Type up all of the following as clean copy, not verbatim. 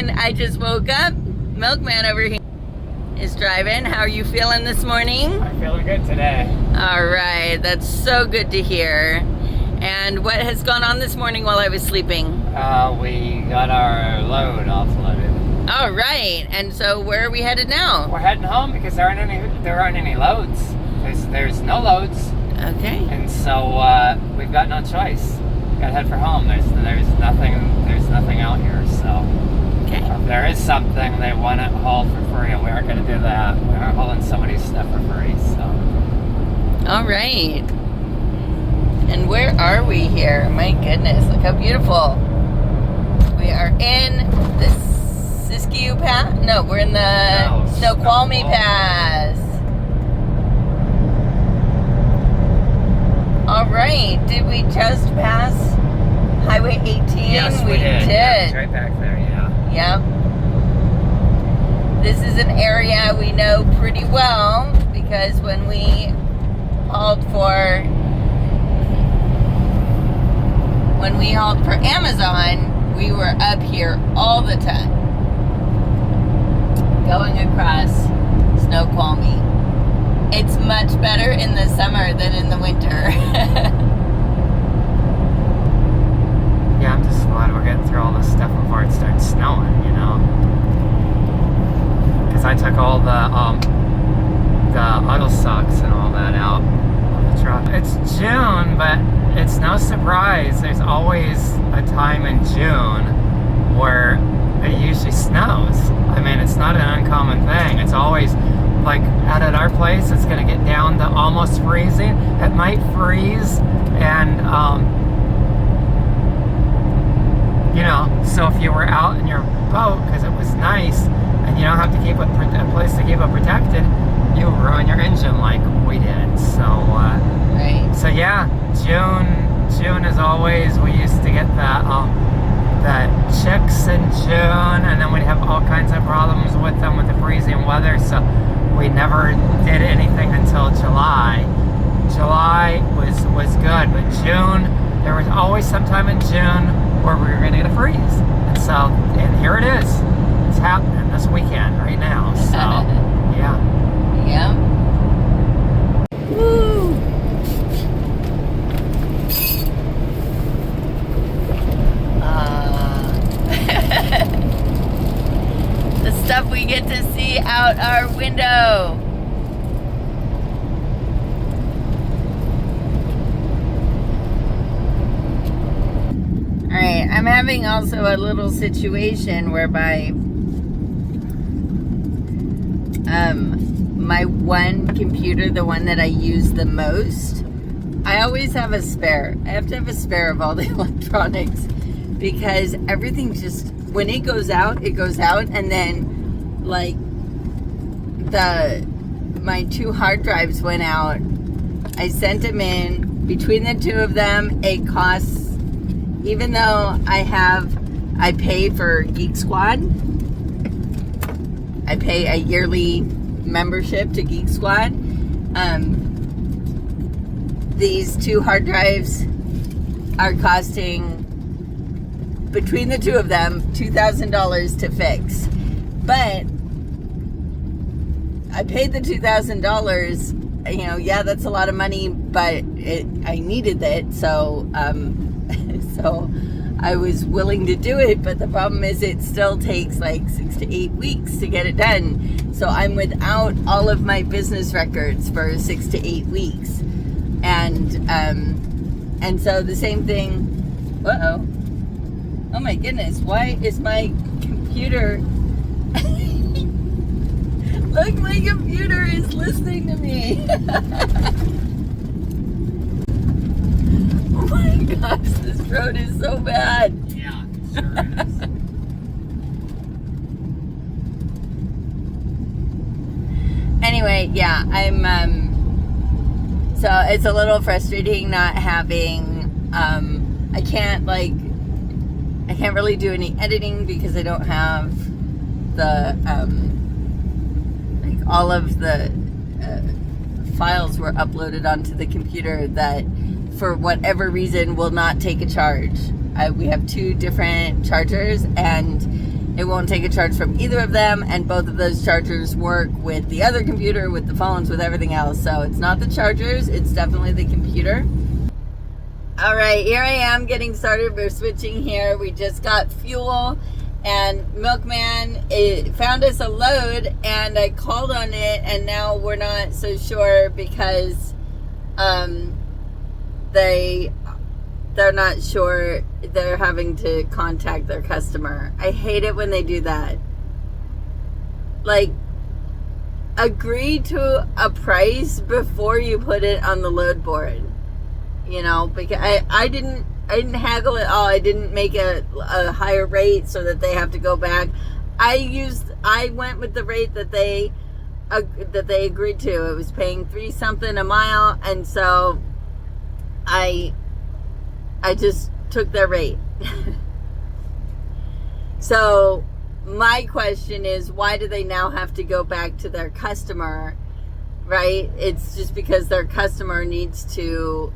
And I just woke up. Milkman over here is driving. How are you feeling this morning? I'm feeling good today. All right, that's so good to hear. And what has gone on this morning while I was sleeping? We got our load offloaded. All right, and so where are we headed now? We're heading home because there aren't any loads. There's no loads. Okay. And so we've got no choice. We gotta head for home. There's nothing out here. So okay. If there is something they want to haul for free, and we aren't gonna do that. We aren't hauling somebody's stuff for free. So. All right. And where are we here? My goodness, look how beautiful. We are in the Siskiyou Pass. No, we're in the Snoqualmie Pass. All right. Did we just pass Highway 18? Yes, we did. Yeah, it's right back there, yeah. Yep. This is an area we know pretty well because when we hauled for Amazon, we were up here all the time, going across Snoqualmie. It's much better in the summer than in the winter. Yeah, I'm just glad we're getting through all this stuff before it starts snowing, you know. Because I took all the auto socks and all that out of the truck. It's June, but it's no surprise. There's always a time in June where it usually snows. I mean, it's not an uncommon thing. It's always like out at our place, it's going to get down to almost freezing. It might freeze, and you know, so if you were out in your boat because it was nice and you don't have to keep a place to keep it protected, you ruin your engine like we did. So right. So yeah, June is always, we used to get the chicks in June, and then we'd have all kinds of problems with them with the freezing weather, so we never did anything until July. July was good, but June, there was always some time in June where we were going to get a freeze. And so, and here it is. It's happening this weekend right now. So, yeah. Yeah. Woo! The stuff we get to see out our window. Alright, I'm having also a little situation whereby my one computer, the one that I use the most, I always have a spare. I have to have a spare of all the electronics because everything just, when it goes out, and then like my 2 hard drives went out. I sent them in. Between the 2 of them, it costs, even though I pay for Geek Squad, I pay a yearly membership to Geek Squad. These 2 hard drives are costing, between the 2 of them, $2,000 to fix. But I paid the $2,000. You know, yeah, that's a lot of money, but I needed it, so so I was willing to do it. But the problem is, it still takes like 6 to 8 weeks to get it done. So I'm without all of my business records for 6 to 8 weeks, and so the same thing. Oh my goodness! Why is my computer? Look, my computer is listening to me. Oh my gosh, this road is so bad. Yeah, it sure is. Anyway, yeah, so it's a little frustrating not having, I can't really do any editing because I don't have the, all of the files were uploaded onto the computer that for whatever reason will not take a charge. We have 2 different chargers, and It won't take a charge from either of them, and both of those chargers work with the other computer, with the phones, with everything else. So it's not the chargers, it's definitely the computer. All right, here I am getting started. We're switching here. We just got fuel, and Milkman found us a load, and I called on it, and now we're not so sure because they're not sure. They're having to contact their customer. I hate it when they do that. Like, agree to a price before you put it on the load board. You know, because I didn't haggle at all. I didn't make a higher rate so that they have to go back. I went with the rate that they agreed to. It was paying $3 something a mile, and so I just took their rate. So my question is, why do they now have to go back to their customer, right? It's just because their customer needs to,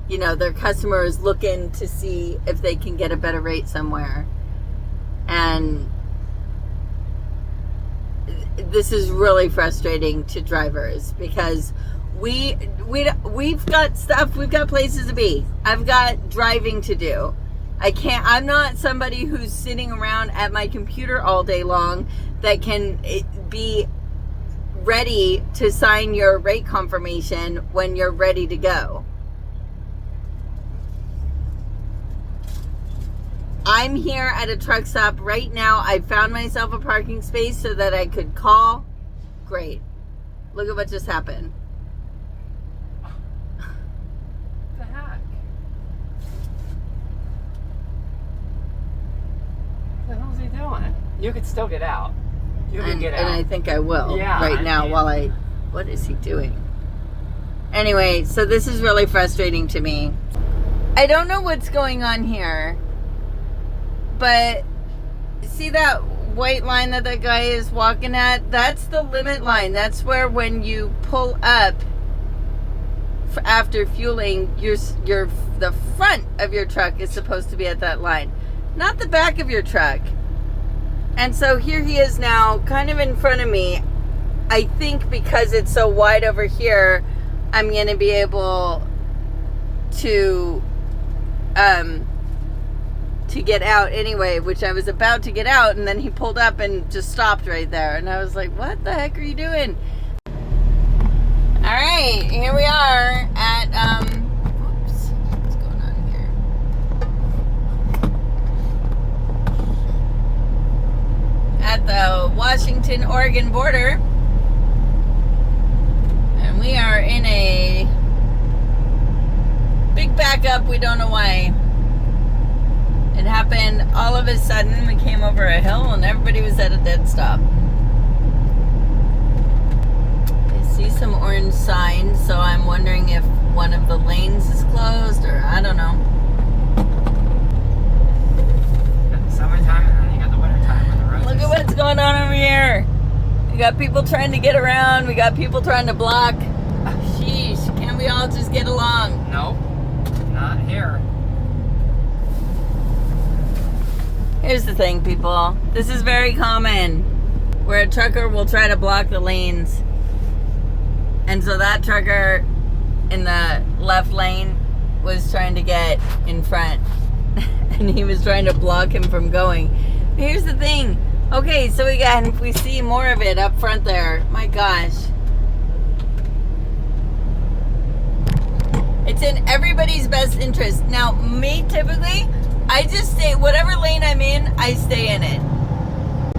their customer is looking to see if they can get a better rate somewhere. And this is really frustrating to drivers because we've got stuff, we've got places to be. I've got driving to do. I'm not somebody who's sitting around at my computer all day long that can be ready to sign your rate confirmation when you're ready to go. I'm here at a truck stop right now. I found myself a parking space so that I could call. Great. Look at what just happened. What the heck? What the hell is he doing? You could still get out. You can get out. And I think I will now mean, while what is he doing? Anyway, so this is really frustrating to me. I don't know what's going on here, but see that white line that guy is walking at? That's the limit line. That's where when you pull up after fueling, the front of your truck is supposed to be at that line, not the back of your truck. And so here he is now, kind of in front of me. I think because it's so wide over here, I'm going to be able to get out anyway, which I was about to get out, and then he pulled up and just stopped right there. And I was like, what the heck are you doing? All right, here we are at, whoops, what's going on here? At the Washington-Oregon border. And we are in a big backup. We don't know why. It happened all of a sudden. We came over a hill and everybody was at a dead stop. I see some orange signs, so I'm wondering if one of the lanes is closed, or I don't know. You got the summertime and then you got the wintertime when the roads. Look at what's going on over here. We got people trying to get around. We got people trying to block. Sheesh, can't we all just get along? Nope, not here. Here's the thing, people. This is very common, where a trucker will try to block the lanes. And so that trucker in the left lane was trying to get in front. And he was trying to block him from going. Here's the thing. Okay, so again, we see more of it up front there. My gosh. It's in everybody's best interest. Now, me, typically, I just stay, whatever lane I'm in, I stay in it.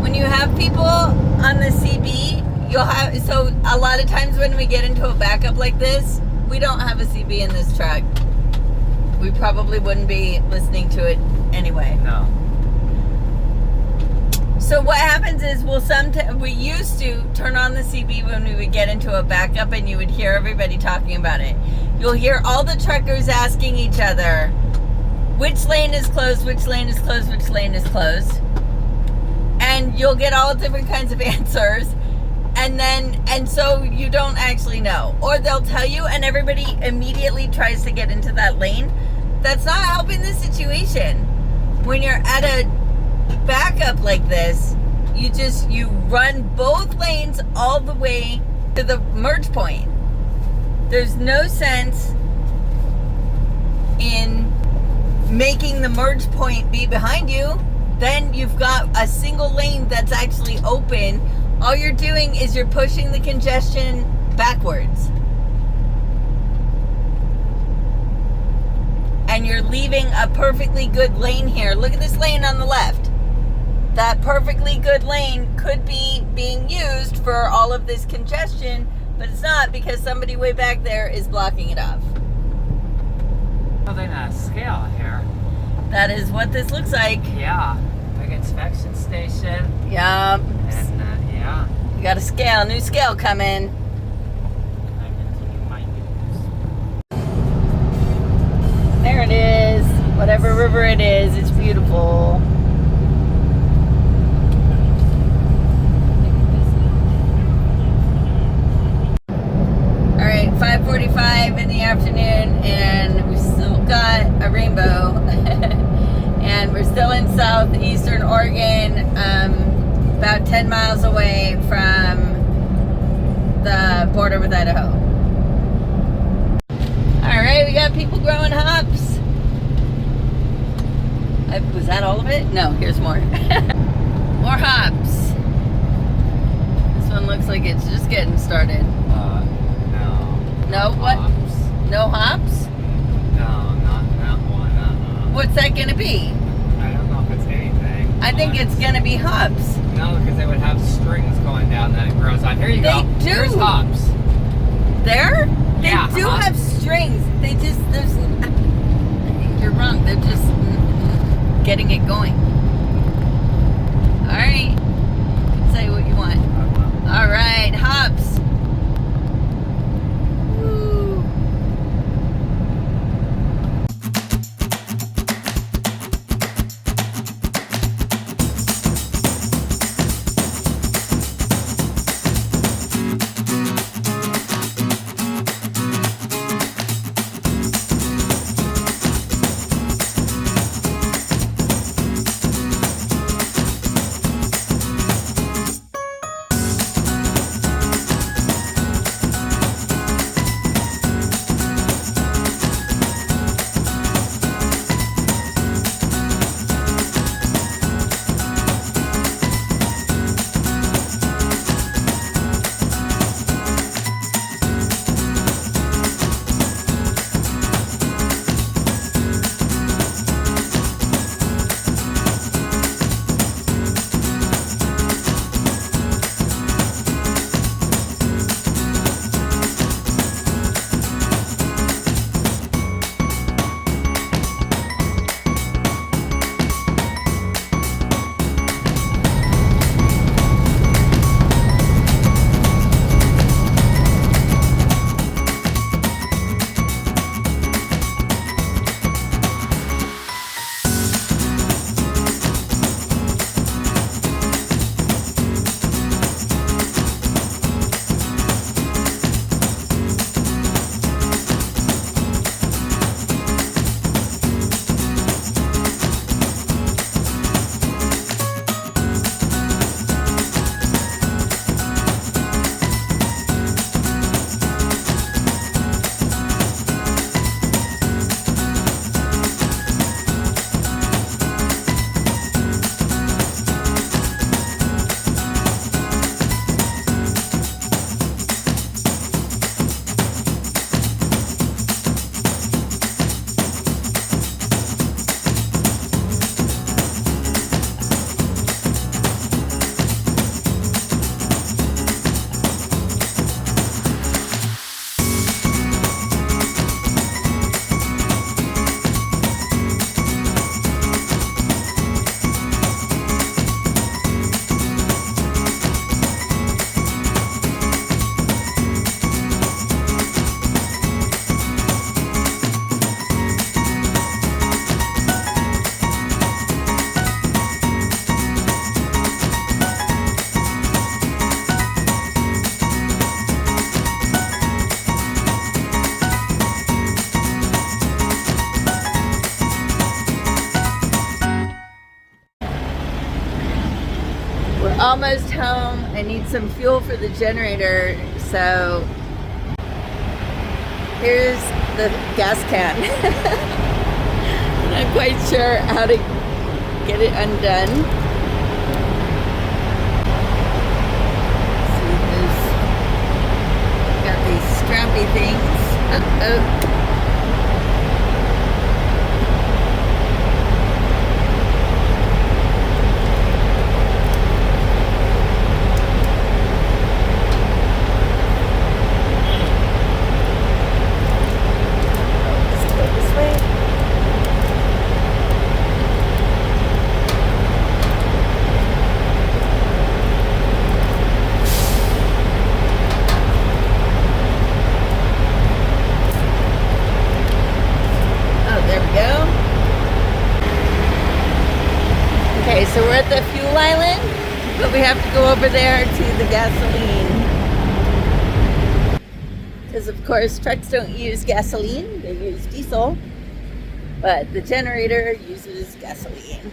When you have people on the CB, you'll have, so a lot of times when we get into a backup like this, we don't have a CB in this truck. We probably wouldn't be listening to it anyway. No. So what happens is, we used to turn on the CB when we would get into a backup, and you would hear everybody talking about it. You'll hear all the truckers asking each other, which lane is closed, which lane is closed, which lane is closed. And you'll get all different kinds of answers. And so you don't actually know. Or they'll tell you and everybody immediately tries to get into that lane. That's not helping the situation. When you're at back up like this, you run both lanes all the way to the merge point. There's no sense in making the merge point be behind you. Then you've got a single lane that's actually open. All you're doing is you're pushing the congestion backwards. And you're leaving a perfectly good lane here. Look at this lane on the left. That perfectly good lane could be being used for all of this congestion, but it's not because somebody way back there is blocking it off. Something on a scale here. That is what this looks like. Yeah, big inspection station. Yup. And yeah. You got a scale, new scale coming. I continue my news. There it is. Whatever river it is, it's beautiful. All right, 5:45 in the afternoon, and we still got a rainbow. And we're still in southeastern Oregon, about 10 miles away from the border with Idaho. All right, we got people growing hops. Was that all of it? No, here's more. More hops. This one looks like it's just getting started. No. No, what? Hops. No hops? No, not that one. What's that gonna be? I don't know if it's anything. I think it's gonna be hops. No, because they would have strings going down that it grows on. Here you They go. do. Here's hops. There? They Yeah, do hops. have strings. You're wrong. They're just getting it going. All right. Say what you want. All right, hops. Woo. almost home. I need some fuel for the generator, so here's the gas can. I'm not quite sure how to get it undone. See, got these strappy things. Okay, so we're at the fuel island, but we have to go over there to the gasoline. Because of course trucks don't use gasoline, they use diesel, but the generator uses gasoline.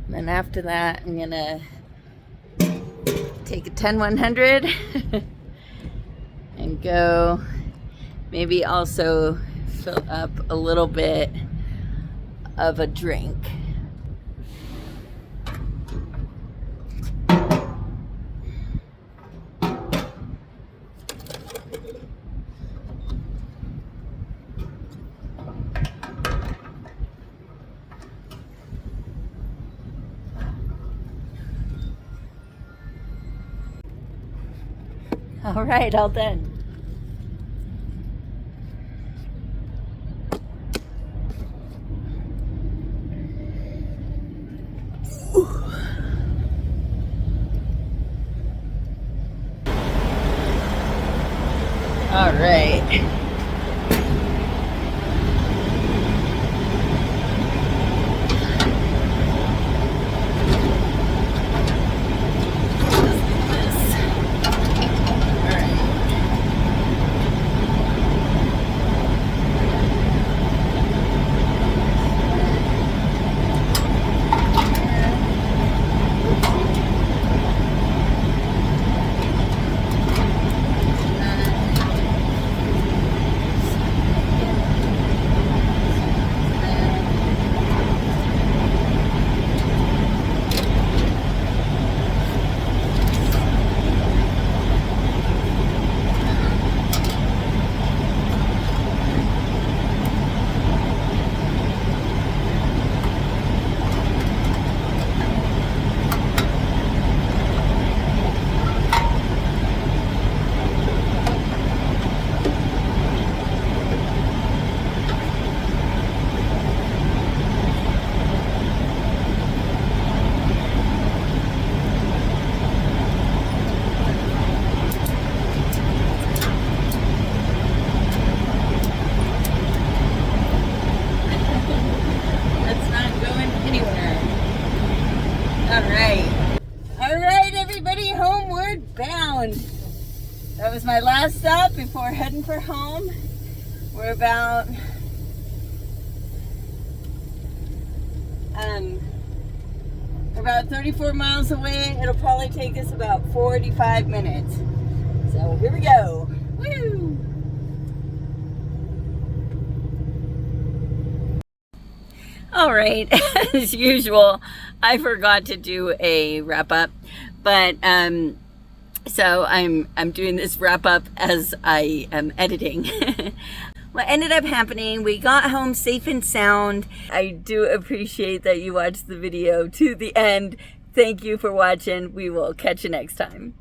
And then after that, I'm gonna take a 10-100 and go maybe also fill up a little bit of a drink. All right, all done. All right. All right, everybody, homeward bound. That was my last stop before heading for home. We're about 34 miles away. It'll probably take us about 45 minutes. So here we go. Woo! All right, as usual, I forgot to do a wrap up, but so I'm doing this wrap up as I am editing. What ended up happening, we got home safe and sound. I do appreciate that you watched the video to the end. Thank you for watching. We will catch you next time.